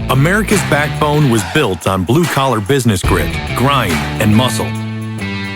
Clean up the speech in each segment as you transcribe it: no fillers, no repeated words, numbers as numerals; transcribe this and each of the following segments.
America's backbone was built on blue-collar business grit, grind, and muscle.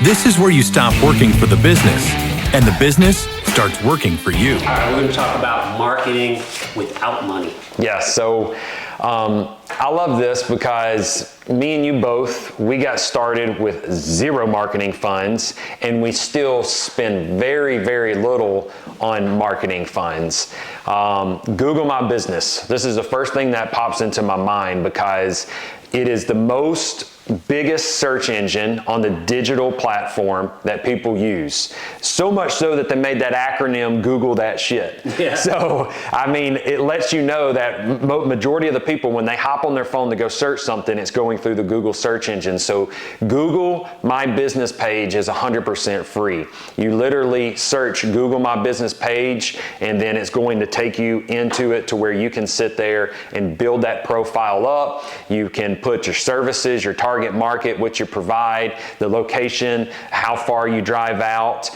This is where you stop working for the business, and the business starts working for you. All right, we're going to talk about marketing without money. Yes, so I love this because me and you both, we got started with zero marketing funds, and we still spend very, very little on marketing funds. Google My Business. This is the first thing that pops into my mind because it is the biggest search engine on the digital platform that people use. So much so that they made that acronym Google that shit. Yeah. So, I mean, it lets you know that majority of the people, when they hop on their phone to go search something, it's going through the Google search engine. So Google My Business page is 100% free. You literally search Google My Business page, and then it's going to take you into it to where you can sit there and build that profile up. You can put your services, your target market, what you provide, the location, how far you drive out.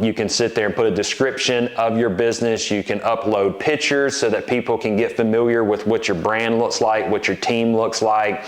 You can sit there and put a description of your business. You can upload pictures so that people can get familiar with what your brand looks like, what your team looks like,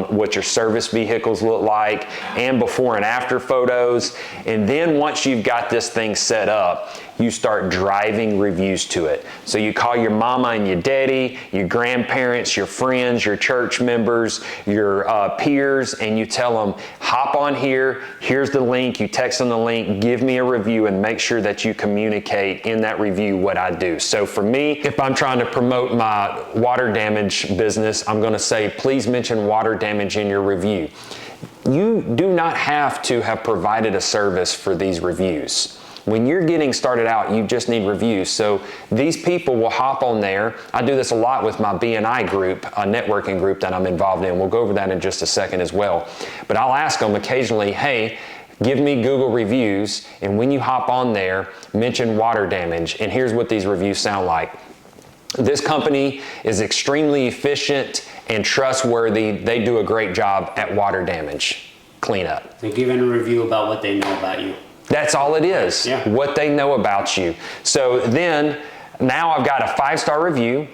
what your service vehicles look like, and before and after photos. And then once you've got this thing set up, you start driving reviews to it. So you call your mama and your daddy, your grandparents, your friends, your church members, your peers, and you tell them, hop on here, here's the link, you text them the link, give me a review, and make sure that you communicate in that review what I do. So for me, if I'm trying to promote my water damage business, I'm gonna say, please mention water damage in your review. You do not have to have provided a service for these reviews. When you're getting started out, you just need reviews. So these people will hop on there. I do this a lot with my BNI group, a networking group that I'm involved in. We'll go over that in just a second as well. But I'll ask them occasionally, hey, give me Google reviews. And when you hop on there, mention water damage. And here's what these reviews sound like. This company is extremely efficient and trustworthy. They do a great job at water damage cleanup. They're giving a review about what they know about you. That's all it is, yeah. What they know about you. So then, now I've got a 5-star review.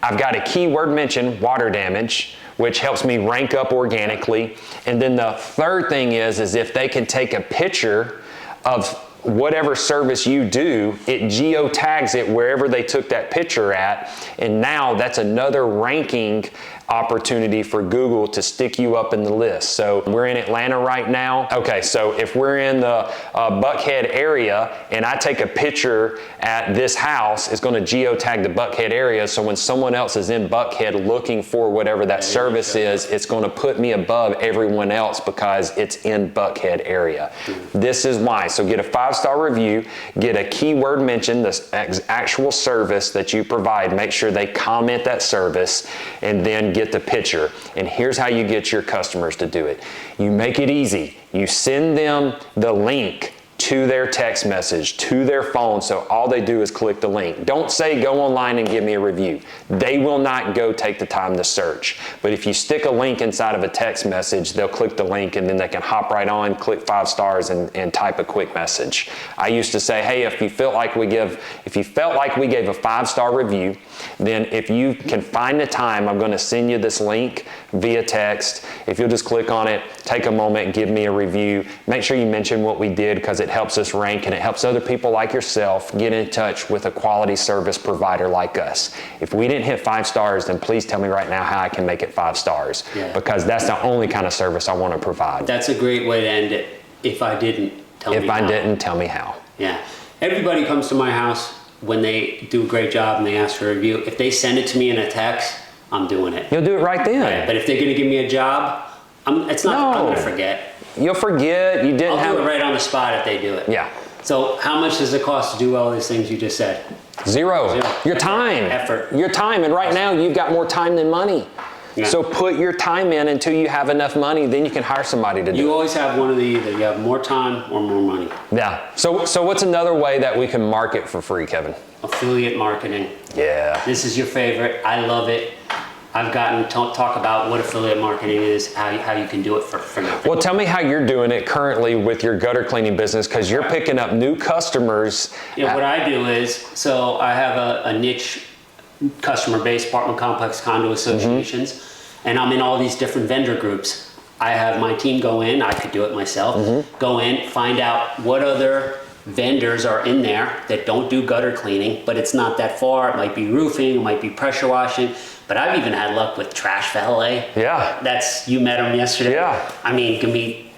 I've got a keyword mention, water damage, which helps me rank up organically. And then the third thing is if they can take a picture of whatever service you do, it geotags it wherever they took that picture at. And now that's another ranking opportunity for Google to stick you up in the list. So we're in Atlanta right now. Okay, so if we're in the Buckhead area and I take a picture at this house, it's going to geotag the Buckhead area. So when someone else is in Buckhead looking for whatever that service is, it's going to put me above everyone else because it's in Buckhead area. This is why. So get a 5-star review, get a keyword mention, the actual service that you provide. Make sure they comment that service, and then get the picture. And here's how you get your customers to do it. You make it easy. You send them the link to their text message, to their phone, so all they do is click the link. Don't say go online and give me a review. They will not go take the time to search. But if you stick a link inside of a text message, they'll click the link and then they can hop right on, click 5 stars and type a quick message. I used to say, hey, if you felt like we gave a 5-star review, then if you can find the time, I'm going to send you this link via text. If you'll just click on it, take a moment and give me a review. Make sure you mention what we did because it helps us rank and it helps other people like yourself get in touch with a quality service provider like us. If we didn't hit 5 stars, then please tell me right now how I can make it 5 stars, because that's the only kind of service I want to provide. That's a great way to end it. If I didn't, tell me how. If I didn't, tell me how. Yeah. Everybody comes to my house when they do a great job and they ask for a review. If they send it to me in a text, I'm doing it. You'll do it right then. Right. But if they're going to give me a job, I'm going to forget. You'll forget. You didn't I'll do it right on the spot if they do it. Yeah. So how much does it cost to do all these things you just said? Zero. Your time. Effort. Your time. And right now you've got more time than money. Yeah. So put your time in until you have enough money, then you can hire somebody to do it. You always have one of the either. You have more time or more money. Yeah. So what's another way that we can market for free, Kevin? Affiliate marketing. Yeah. This is your favorite. I love it. I've gotten to talk about what affiliate marketing is, how you can do it for nothing. Well, tell me how you're doing it currently with your gutter cleaning business, because you're picking up new customers. Yeah, what I do is, so I have a niche customer base, apartment complex, condo associations, and I'm in all these different vendor groups. I have my team go in, I could do it myself, go in, find out what other vendors are in there that don't do gutter cleaning, but it's not that far. It might be roofing, it might be pressure washing, but I've even had luck with trash valet. Yeah. You met him yesterday. Yeah. I mean, it can be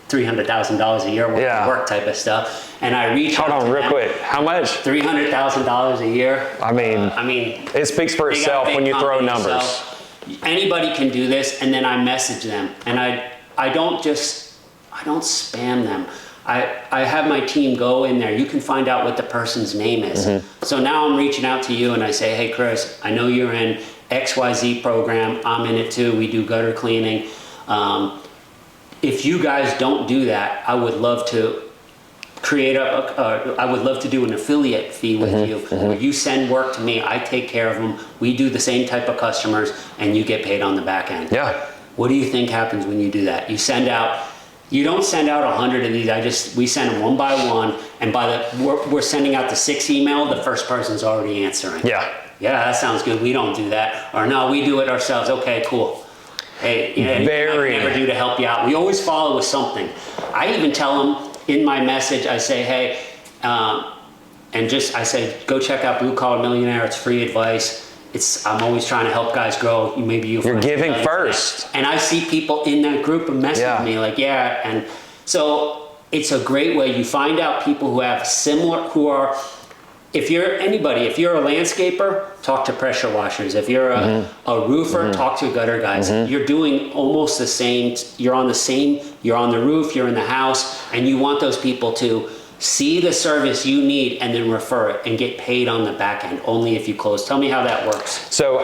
$300,000 a year worth of work type of stuff. And I reach out to real them. quick. How much? $300,000 a year. I mean, it speaks for itself when you throw numbers. So anybody can do this, and then I message them, and I don't spam them. I have my team go in there. You can find out what the person's name is. So now I'm reaching out to you and I say, hey Chris, I know you're in XYZ program. I'm in it too. We do gutter cleaning. If you guys don't do that, I would love to I would love to do an affiliate fee with you, where you send work to me, I take care of them, we do the same type of customers, and you get paid on the back end. Yeah. What do you think happens when you do that? You don't send out 100 of these. We send them one by one, and we're sending out the 6th email, the first person's already answering. Yeah, that sounds good. We don't do that. Or no, we do it ourselves. Okay, cool. Hey, anything I can ever do to help you out? We always follow with something. I even tell them in my message, I say, hey, I say, go check out Blue Collar Millionaire. It's free advice. I'm always trying to help guys grow. You're giving first. And I see people in that group messaging me like, and so it's a great way. You find out people who have if you're a landscaper, talk to pressure washers. If you're a roofer, talk to gutter guys. You're doing almost the same. You're on the roof, you're in the house, and you want those people to see the service you need and then refer it and get paid on the back end only if you close. Tell me how that works. So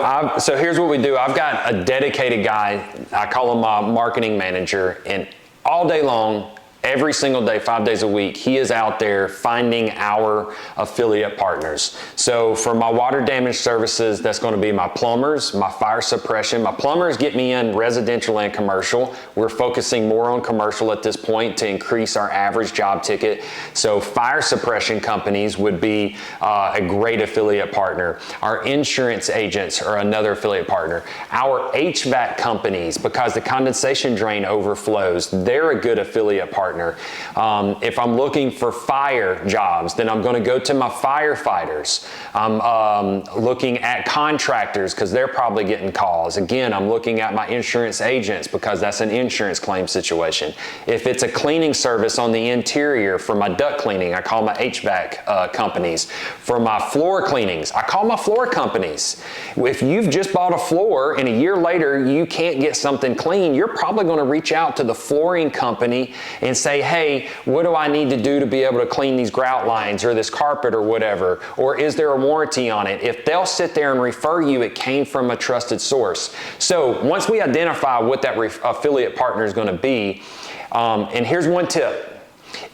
here's what we do. I've got a dedicated guy. I call him my marketing manager, and all day long, every single day, 5 days a week, he is out there finding our affiliate partners. So for my water damage services, that's going to be my plumbers, my fire suppression. My plumbers get me in residential and commercial. We're focusing more on commercial at this point to increase our average job ticket. So fire suppression companies would be a great affiliate partner. Our insurance agents are another affiliate partner. Our HVAC companies, because the condensation drain overflows, they're a good affiliate partner. If I'm looking for fire jobs, then I'm going to go to my firefighters. I'm looking at contractors because they're probably getting calls. Again, I'm looking at my insurance agents because that's an insurance claim situation. If it's a cleaning service on the interior for my duct cleaning, I call my HVAC companies. For my floor cleanings, I call my floor companies. If you've just bought a floor and a year later you can't get something clean, you're probably going to reach out to the flooring company and say, hey, what do I need to do to be able to clean these grout lines or this carpet or whatever? Or is there a warranty on it? If they'll sit there and refer you, it came from a trusted source. So once we identify what that affiliate partner is going to be, and here's one tip.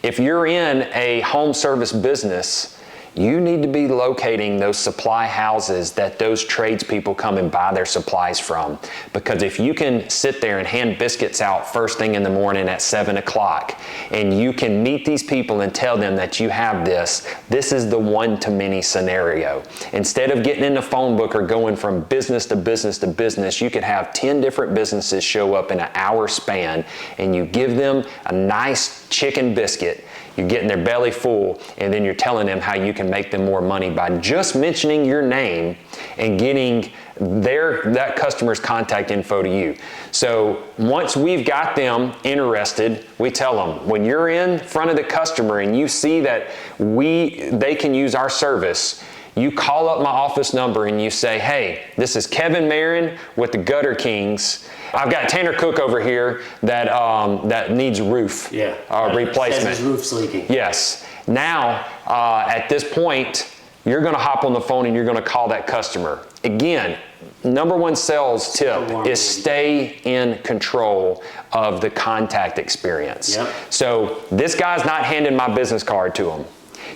If you're in a home service business, you need to be locating those supply houses that those tradespeople come and buy their supplies from. Because if you can sit there and hand biscuits out first thing in the morning at 7 o'clock, and you can meet these people and tell them that you have this is the one-to-many scenario. Instead of getting in the phone book or going from business to business to business, you could have 10 different businesses show up in an hour span, and you give them a nice chicken biscuit. You're getting their belly full, and then you're telling them how you can make them more money by just mentioning your name and getting that customer's contact info to you. So once we've got them interested, we tell them, when you're in front of the customer and you see that they can use our service, you call up my office number and you say, hey, this is Kevin Marin with the Gutter Kings. I've got Tanner Cook over here that needs roof replacement. Says his roof's leaking. Yes. Now, at this point, you're going to hop on the phone and you're going to call that customer. Again, number one sales tip is stay in control of the contact experience. Yep. So this guy's not handing my business card to him.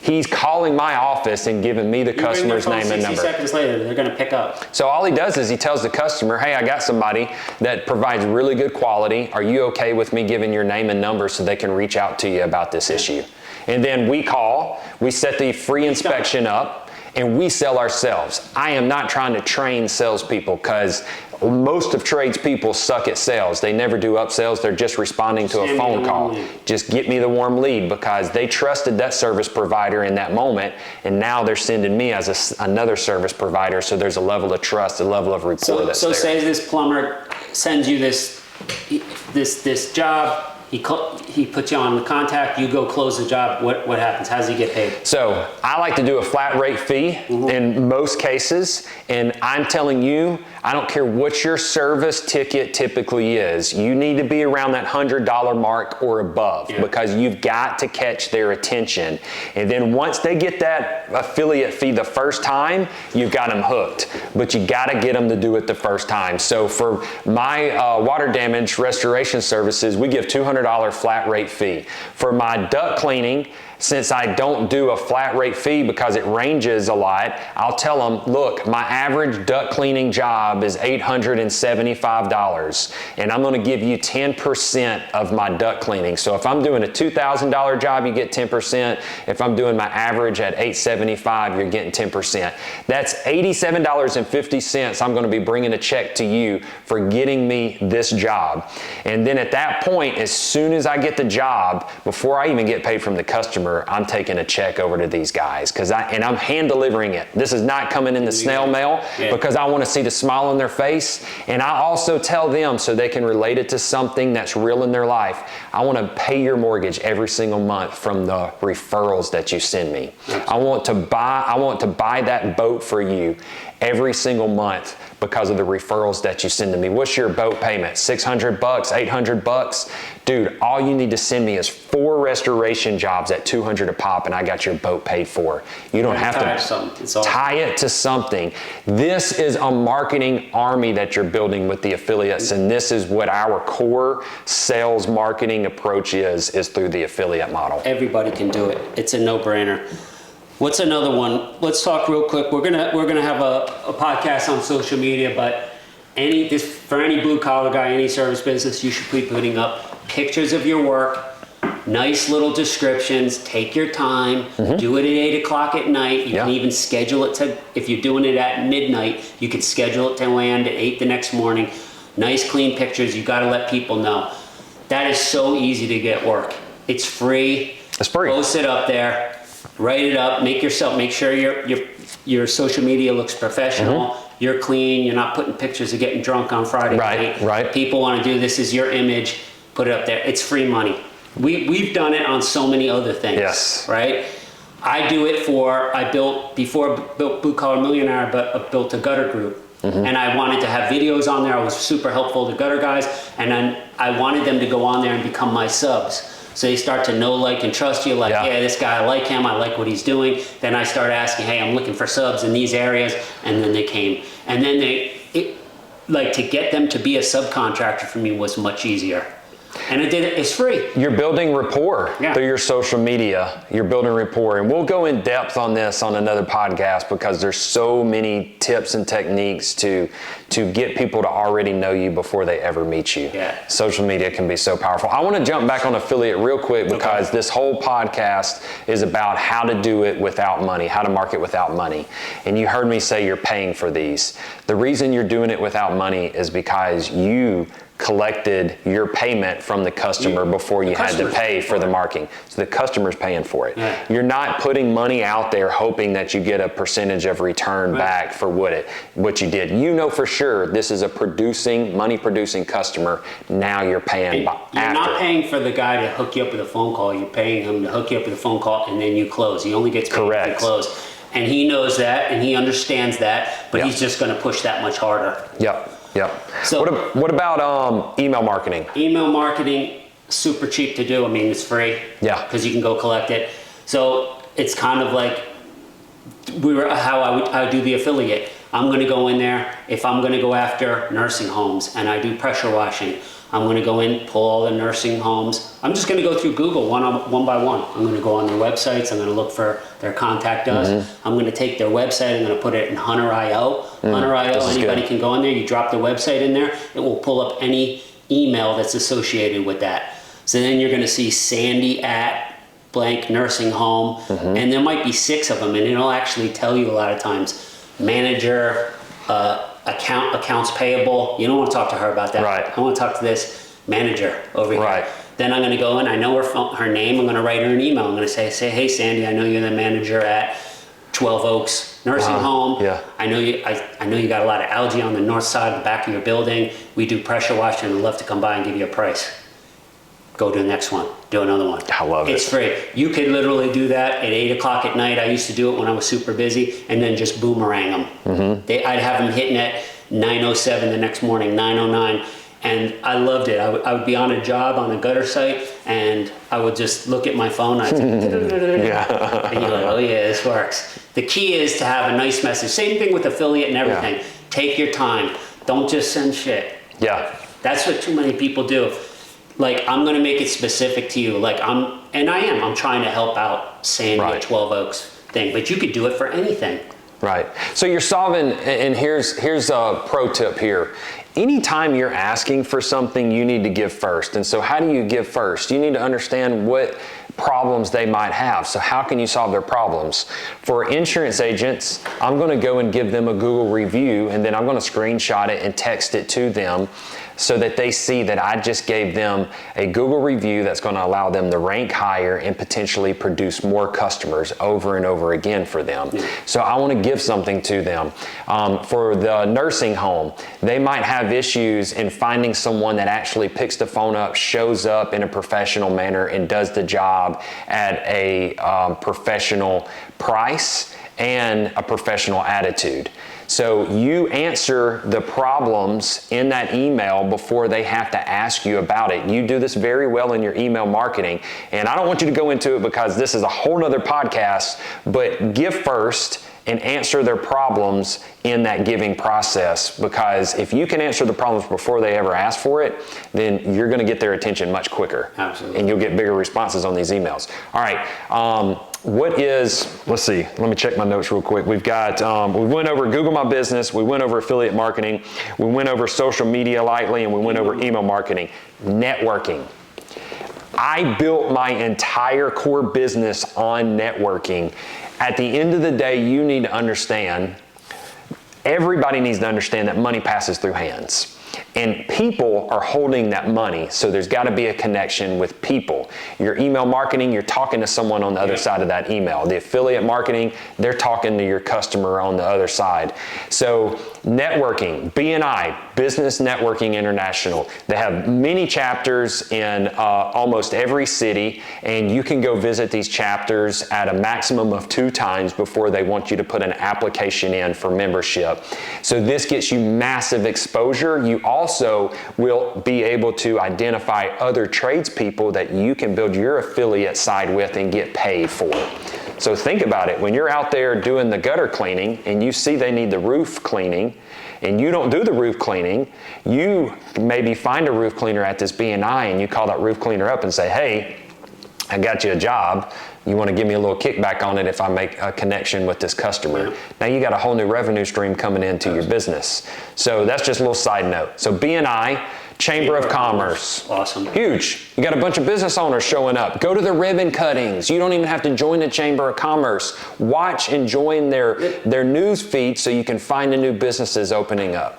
He's calling my office and giving me the customer's name and number. 60 seconds later, they're going to pick up. So all he does is he tells the customer, hey, I got somebody that provides really good quality. Are you okay with me giving your name and number so they can reach out to you about this issue? And then we call, we set the free inspection up, and we sell ourselves. I am not trying to train salespeople, because most of tradespeople suck at sales. They never do upsells. They're just responding to a phone call. Just get me the warm lead, because they trusted that service provider in that moment, and now they're sending me as another service provider. So there's a level of trust, a level of rapport that's there. So say this plumber sends you this job. He puts you on the contact, you go close the job. What happens? How does he get paid? So I like to do a flat rate fee in most cases, and I'm telling you, I don't care what your service ticket typically is, you need to be around that $100 mark or above, because you've got to catch their attention. And then once they get that affiliate fee the first time, you've got them hooked. But you got to get them to do it the first time. So for my water damage restoration services, we give $200 flat rate fee. For my duct cleaning, since I don't do a flat rate fee because it ranges a lot, I'll tell them, look, my average duct cleaning job is $875, and I'm going to give you 10% of my duct cleaning. So if I'm doing a $2,000 job, you get 10%. If I'm doing my average at $875, you're getting 10%. That's $87.50 I'm going to be bringing a check to you for getting me this job. And then at that point, as soon as I get the job, before I even get paid from the customer, I'm taking a check over to these guys, and I'm hand delivering it. This is not coming in the snail mail, because I want to see the smile on their face. And I also tell them, so they can relate it to something that's real in their life, I want to pay your mortgage every single month from the referrals that you send me. I want to buy that boat for you every single month because of the referrals that you send to me. What's your boat payment? $600, $800? Dude, all you need to send me is 4 restoration jobs at $200 a pop, and I got your boat paid for. You don't have to tie it to something. This is a marketing army that you're building with the affiliates, and this is what our core sales marketing approach is through the affiliate model. Everybody can do it. It's a no-brainer. What's another one? Let's talk real quick. We're gonna have a podcast on social media, but for any blue collar guy, any service business, you should be putting up pictures of your work, nice little descriptions. Take your time. Do it at 8 o'clock at night. You can even schedule it to, if you're doing it at midnight, you can schedule it to land at 8 the next morning. Nice clean pictures. You got to let people know. That is so easy to get work. It's free. It's free. Post it up there. Write it up. Make sure your social media looks professional. You're clean. You're not putting pictures of getting drunk on Friday night. Right. People want to do this. Is your image. Put it up there. It's free money. We've done it on so many other things. Yes. Right. I do it before I built Blue Collar Millionaire, but I built a gutter group. And I wanted to have videos on there. I was super helpful to gutter guys, and then I wanted them to go on there and become my subs. So they start to know, like, and trust you. Like, yeah, this guy, I like him. I like what he's doing. Then I start asking, hey, I'm looking for subs in these areas. And then they came. And then to get them to be a subcontractor for me was much easier. And it's free. You're building rapport through your social media. You're building rapport. And we'll go in depth on this on another podcast, because there's so many tips and techniques to get people to already know you before they ever meet you. Social media can be so powerful. I want to jump back on affiliate real quick, because this whole podcast is about how to do it without money, how to market without money. And you heard me say you're paying for these. The reason you're doing it without money is because you collected your payment from the customer before you had to pay for the marketing. So the customer's paying for it. You're not putting money out there hoping that you get a percentage of return back for what you did. You know for sure this is a money producing customer. Now you're paying after. You're not paying for the guy to hook you up with a phone call. You're paying him to hook you up with a phone call, and then you close. He only gets paid if you close. And he knows that, and he understands that, but he's just going to push that much harder. So what about email marketing? Email marketing, super cheap to do. I mean, it's free. Because you can go collect it. So it's kind of like how I would do the affiliate. I'm going to go in there. If I'm going to go after nursing homes and I do pressure washing, I'm going to go in, pull all the nursing homes. I'm just going to go through Google one by one. I'm going to go on their websites. I'm going to look for their contact us. I'm going to take their website. I'm going to put it in Hunter.io. Hunter.io, anybody can go in there. You drop the website in there. It will pull up any email that's associated with that. So then you're going to see Sandy at blank nursing home, and there might be 6 of them, and it'll actually tell you a lot of times, manager, accounts payable. You don't want to talk to her about that. Right. I want to talk to this manager over here. Right. Then I'm going to go in, I know her name, I'm going to write her an email. I'm going to say, hey Sandy, I know you're the manager at 12 Oaks Nursing Home. Yeah. I know you got a lot of algae on the north side, the back of your building. We do pressure washing, and I'd love to come by and give you a price. Go to the next one, do another one. I love it. It's free. You could literally do that at 8 o'clock at night. I used to do it when I was super busy, and then just boomerang them. I'd have them hitting at 9:07 the next morning, 9:09, and I loved it. I would be on a job on a gutter site, and I would just look at my phone. I'd say, and you're like, oh yeah, this works. The key is to have a nice message. Same thing with affiliate and everything. Yeah. Take your time. Don't just send shit. Yeah. That's what too many people do. Like, I'm going to make it specific to you. Like, I'm trying to help out Sandy at 12 Oaks thing, but you could do it for anything. Right. So you're solving, and here's a pro tip here. Anytime you're asking for something, you need to give first. And so how do you give first? You need to understand what problems they might have. So how can you solve their problems? For insurance agents, I'm going to go and give them a Google review, and then I'm going to screenshot it and text it to them so that they see that I just gave them a Google review that's going to allow them to rank higher and potentially produce more customers over and over again for them. So I want to give something to them. For the nursing home, they might have issues in finding someone that actually picks the phone up, shows up in a professional manner, and does the job at a professional price and a professional attitude. So you answer the problems in that email before they have to ask you about it. You do this very well in your email marketing. And I don't want you to go into it because this is a whole nother podcast, but give first and answer their problems in that giving process, because if you can answer the problems before they ever ask for it, then you're going to get their attention much quicker. Absolutely. And you'll get bigger responses on these emails. All right. Let's see, let me check my notes real quick. We've got, we went over Google My Business, we went over affiliate marketing, we went over social media lightly, and we went over email marketing. Networking. I built my entire core business on networking. At the end of the day, you need to understand, everybody needs to understand that money passes through hands. And people are holding that money, so there's got to be a connection with people. Your email marketing, you're talking to someone on the other side of that email. The affiliate marketing, they're talking to your customer on the other side. So networking, BNI, Business Networking International. They have many chapters in almost every city, and you can go visit these chapters at a maximum of 2 times before they want you to put an application in for membership. So this gets you massive exposure. You also will be able to identify other tradespeople that you can build your affiliate side with and get paid for. So think about it. When you're out there doing the gutter cleaning and you see they need the roof cleaning and you don't do the roof cleaning, you maybe find a roof cleaner at this BNI and you call that roof cleaner up and say, hey, I got you a job. You want to give me a little kickback on it if I make a connection with this customer. Now you got a whole new revenue stream coming into your business. So that's just a little side note. So BNI, Chamber of Commerce. Awesome. Huge. You got a bunch of business owners showing up. Go to the ribbon cuttings. You don't even have to join the Chamber of Commerce. Watch and join their news feed so you can find the new businesses opening up.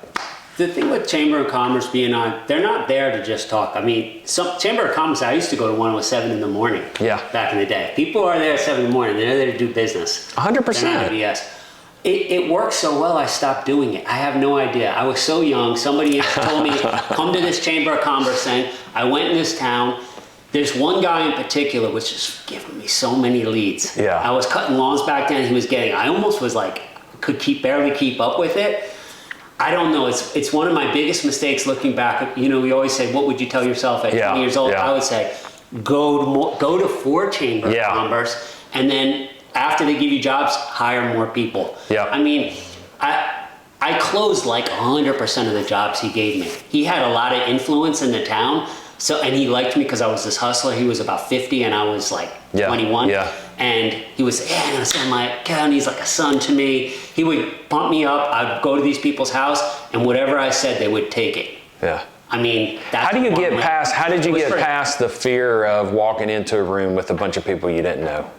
The thing with Chamber of Commerce being on, they're not there to just talk. I mean, some Chamber of Commerce, I used to go to one at 7 in the morning. Yeah. Back in the day. People are there at 7 in the morning. They're there to do business. 100%. They're not BS. It worked so well, I stopped doing it. I have no idea. I was so young. Somebody told me, come to this Chamber of Commerce thing. I went in this town. There's one guy in particular which is giving me so many leads. Yeah. I was cutting lawns back then. He was getting, I almost was like, barely keep up with it. I don't know. It's one of my biggest mistakes looking back. You know, we always say, what would you tell yourself at 20 years old? I would say, go to 4 Chamber of Commerce, and then after they give you jobs, hire more people. Yeah. I mean, I closed like 100% of the jobs he gave me. He had a lot of influence in the town. So, and he liked me because I was this hustler. He was about 50 and I was like 21. Yeah. And he was, I'm gonna send my account. He's like a son to me. He would pump me up. I'd go to these people's house and whatever I said, they would take it. Yeah. I mean, that's How did you get great. past the fear of walking into a room with a bunch of people you didn't know?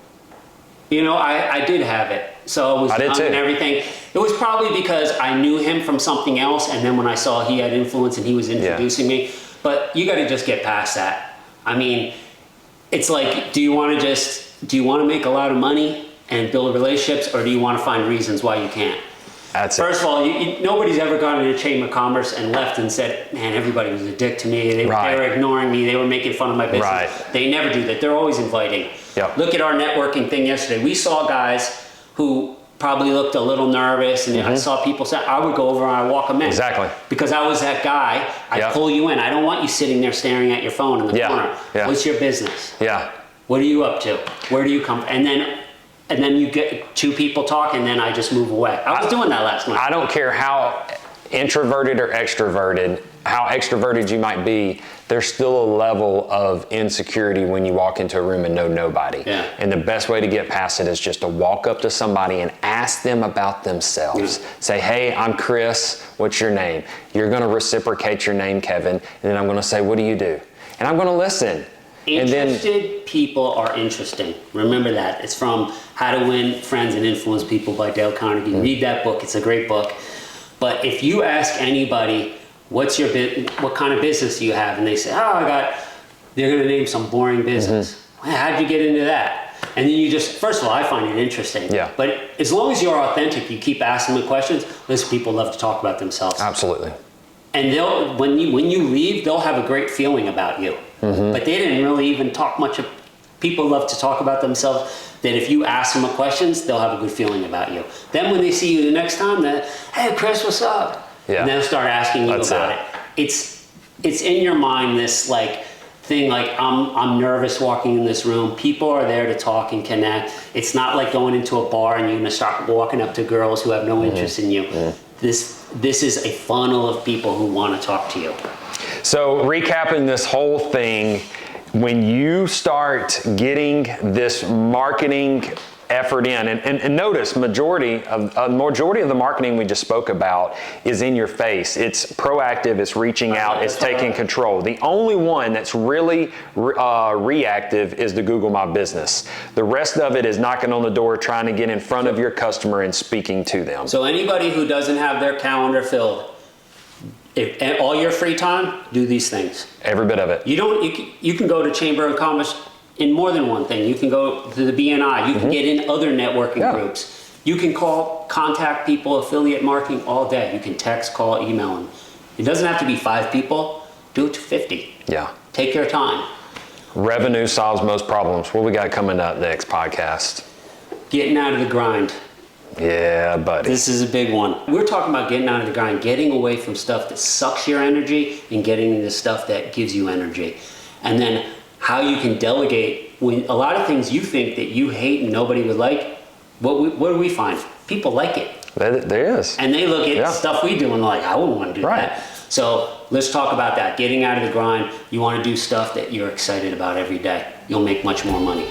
You know, I did have it. So it was I did young too. and everything. It was probably because I knew him from something else, and then when I saw he had influence and he was introducing me. But you got to just get past that. I mean, it's like, do you want to make a lot of money and build relationships, or do you want to find reasons why you can't? That's First of all, nobody's ever gone in a chamber of commerce and left and said, man, everybody was a dick to me. They were ignoring me. They were making fun of my business. Right. They never do that. They're always inviting. Yep. Look at our networking thing yesterday. We saw guys who probably looked a little nervous, and I saw people say, I would go over and I'd walk them in. Exactly. Because I was that guy. I'd pull you in. I don't want you sitting there staring at your phone in the corner. Yeah. What's your business? Yeah. What are you up to? Where do you come from? And then you get two people talk, and then I just move away. I was doing that last night. I don't care how introverted or extroverted, how extroverted you might be, there's still a level of insecurity when you walk into a room and know nobody. Yeah. And the best way to get past it is just to walk up to somebody and ask them about themselves. Say, hey, I'm Chris, what's your name? You're gonna reciprocate your name, Kevin, and then I'm gonna say, what do you do? And I'm gonna listen. Interested people are interesting. Remember that. It's from How to Win Friends and Influence People by Dale Carnegie. Read that book. It's a great book. But if you ask anybody, what kind of business do you have? And they say, they're going to name some boring business. Well, how'd you get into that? And then first of all, I find it interesting. Yeah. But as long as you're authentic, you keep asking them questions, those people love to talk about themselves. Absolutely. And when you leave, they'll have a great feeling about you. But they didn't really even talk much. People love to talk about themselves. That if you ask them a questions, they'll have a good feeling about you. Then when they see you the next time, hey Chris, what's up? Yeah. And they'll start asking you about it. It's in your mind, this like thing, like I'm nervous walking in this room. People are there to talk and connect. It's not like going into a bar and you're gonna start walking up to girls who have no interest in you. This is a funnel of people who want to talk to you. So recapping this whole thing, when you start getting this marketing effort in, and notice majority of the marketing we just spoke about is in your face. It's proactive, it's reaching out, it's taking control. The only one that's really reactive is the Google My Business. The rest of it is knocking on the door, trying to get in front of your customer and speaking to them. So anybody who doesn't have their calendar filled, if all your free time, do these things. Every bit of it. You can go to Chamber of Commerce in more than one thing. You can go to the BNI. You can get in other networking groups. You can contact people, affiliate marketing all day. You can text, call, email them. It doesn't have to be 5 people. Do it to 50. Yeah. Take your time. Revenue solves most problems. What we got coming up next podcast? Getting out of the grind. Yeah, buddy. This is a big one. We're talking about getting out of the grind, getting away from stuff that sucks your energy and getting into stuff that gives you energy. And then how you can delegate when a lot of things you think that you hate and nobody would like, what do we find? People like it. There is. And they look at stuff we do and like, I wouldn't want to do that. So let's talk about that. Getting out of the grind. You want to do stuff that you're excited about every day. You'll make much more money.